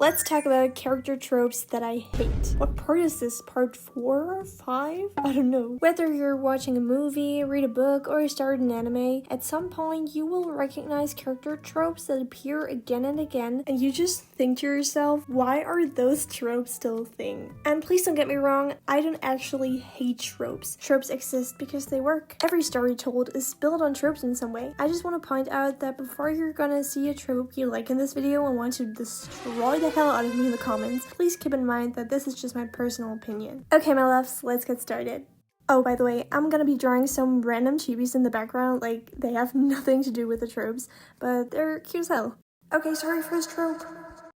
Let's talk about character tropes that I hate. What part is this? Part 4 or 5? I don't know. Whether you're watching a movie, read a book, or start an anime, at some point you will recognize character tropes that appear again and again, and you just think to yourself, why are those tropes still a thing? And please don't get me wrong, I don't actually hate tropes. Tropes exist because they work. Every story told is built on tropes in some way. I just want to point out that before you're gonna see a trope you like in this video and want to destroy the hell out of me in the comments, please keep in mind that this is just my personal opinion. Okay, my loves, let's get started. Oh, by the way, I'm gonna be drawing some random chibis in the background, like they have nothing to do with the tropes, but they're cute as hell. Okay, sorry, first trope.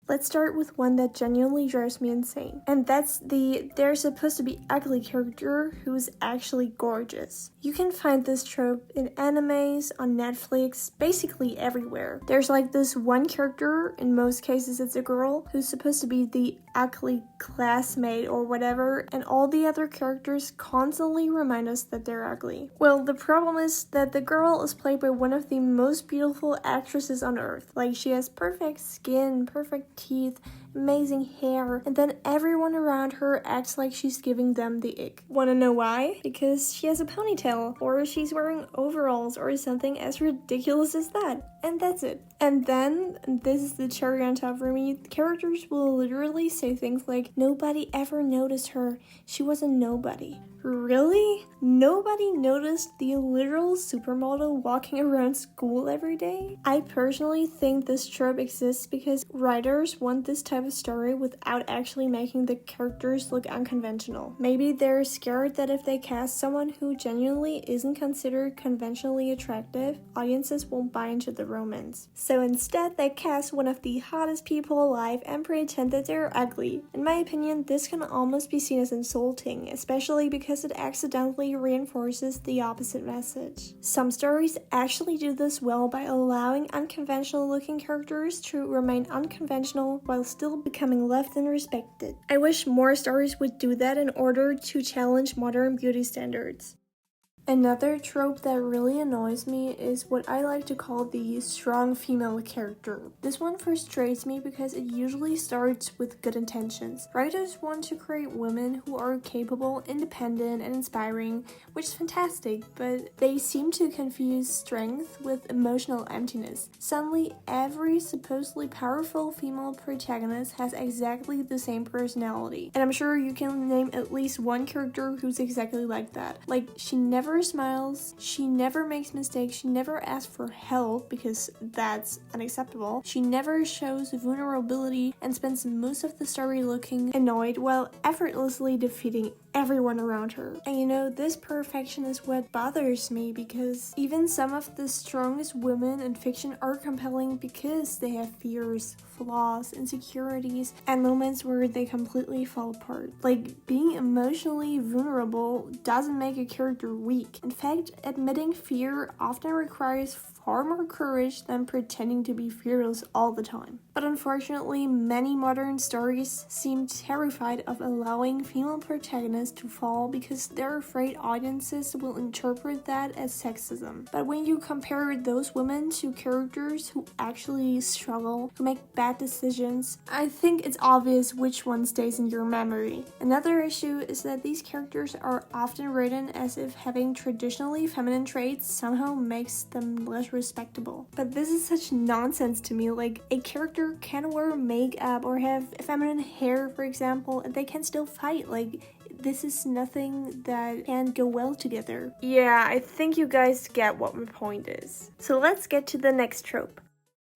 Let's start with one that genuinely drives me insane. And that's the they're supposed to be ugly character who's actually gorgeous. You can find this trope in animes, on Netflix, basically everywhere. There's like this one character, in most cases it's a girl, who's supposed to be the ugly classmate or whatever, and all the other characters constantly remind us that they're ugly. Well, the problem is that the girl is played by one of the most beautiful actresses on earth. Like, she has perfect skin, perfect teeth, amazing hair, and then everyone around her acts like she's giving them the ick. Wanna know why? Because she has a ponytail, or she's wearing overalls, or something as ridiculous as that. And that's it. And then, this is the cherry on top for me, characters will literally say things like, nobody ever noticed her, she was a nobody. Really? Nobody noticed the literal supermodel walking around school every day? I personally think this trope exists because writers want this type of story without actually making the characters look unconventional. Maybe they're scared that if they cast someone who genuinely isn't considered conventionally attractive, audiences won't buy into the romance. So instead, they cast one of the hottest people alive and pretend that they're ugly. In my opinion, this can almost be seen as insulting, especially because it accidentally reinforces the opposite message. Some stories actually do this well by allowing unconventional looking characters to remain unconventional while still becoming loved and respected. I wish more stories would do that in order to challenge modern beauty standards. Another trope that really annoys me is what I like to call the strong female character. This one frustrates me because it usually starts with good intentions. Writers want to create women who are capable, independent, and inspiring, which is fantastic, but they seem to confuse strength with emotional emptiness. Suddenly, every supposedly powerful female protagonist has exactly the same personality. And I'm sure you can name at least one character who's exactly like that. Like, she never smiles, she never makes mistakes, she never asks for help because that's unacceptable, she never shows vulnerability, and spends most of the story looking annoyed while effortlessly defeating everyone around her. And you know, this perfection is what bothers me because even some of the strongest women in fiction are compelling because they have fears, flaws, insecurities, and moments where they completely fall apart. Like, being emotionally vulnerable doesn't make a character weak. In fact, admitting fear often requires far more courage than pretending to be fearless all the time. But unfortunately, many modern stories seem terrified of allowing female protagonists to fall because they're afraid audiences will interpret that as sexism. But when you compare those women to characters who actually struggle, who make bad decisions, I think it's obvious which one stays in your memory. Another issue is that these characters are often written as if having traditionally feminine traits somehow makes them less respectable. But this is such nonsense to me. Like, a character can wear makeup or have feminine hair, for example, and they can still fight. Like, this is nothing that can go well together. Yeah, I think you guys get what my point is. So let's get to the next trope.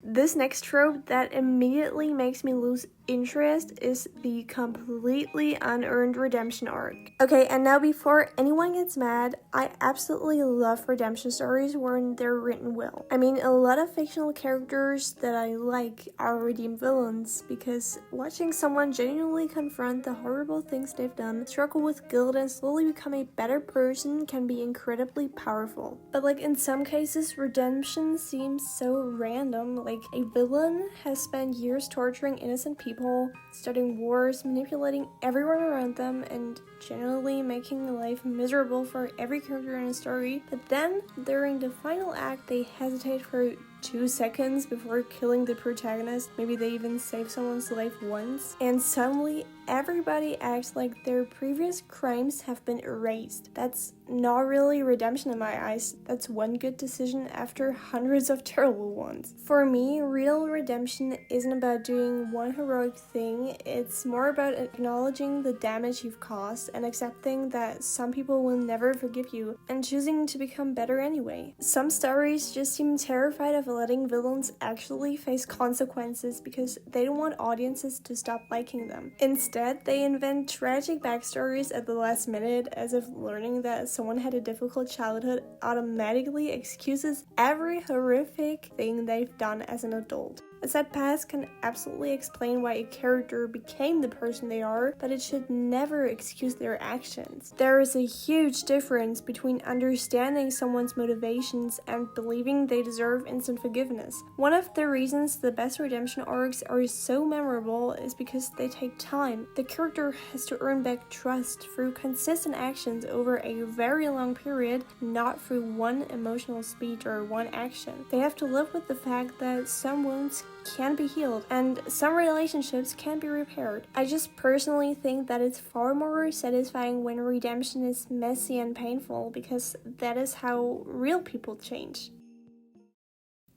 This next trope that immediately makes me lose interest is the completely unearned redemption arc. Okay, and now before anyone gets mad, I absolutely love redemption stories when they're written well. I mean, a lot of fictional characters that I like are redeemed villains because watching someone genuinely confront the horrible things they've done, struggle with guilt, and slowly become a better person can be incredibly powerful. But like, in some cases, redemption seems so random. Like, a villain has spent years torturing innocent people, starting wars, manipulating everyone around them, and generally making life miserable for every character in a story. But then, during the final act, they hesitate for 2 seconds before killing the protagonist. Maybe they even save someone's life once. And suddenly, everybody acts like their previous crimes have been erased. That's not really redemption in my eyes. That's one good decision after hundreds of terrible ones. For me, real redemption isn't about doing one heroic thing. It's more about acknowledging the damage you've caused and accepting that some people will never forgive you and choosing to become better anyway. Some stories just seem terrified of letting villains actually face consequences because they don't want audiences to stop liking them. Instead, they invent tragic backstories at the last minute, as if learning that someone had a difficult childhood automatically excuses every horrific thing they've done as an adult. A sad past can absolutely explain why a character became the person they are, but it should never excuse their actions. There is a huge difference between understanding someone's motivations and believing they deserve instant forgiveness. One of the reasons the best redemption arcs are so memorable is because they take time. The character has to earn back trust through consistent actions over a very long period, not through one emotional speech or one action. They have to live with the fact that some wounds can be healed and some relationships can be repaired. I just personally think that it's far more satisfying when redemption is messy and painful, because that is how real people change.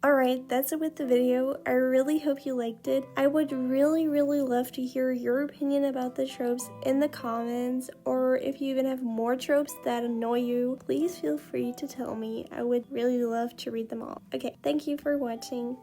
Alright, that's it with the video. I really hope you liked it. I would really love to hear your opinion about the tropes in the comments, or if you even have more tropes that annoy you, please feel free to tell me. I would really love to read them all. Okay, thank you for watching.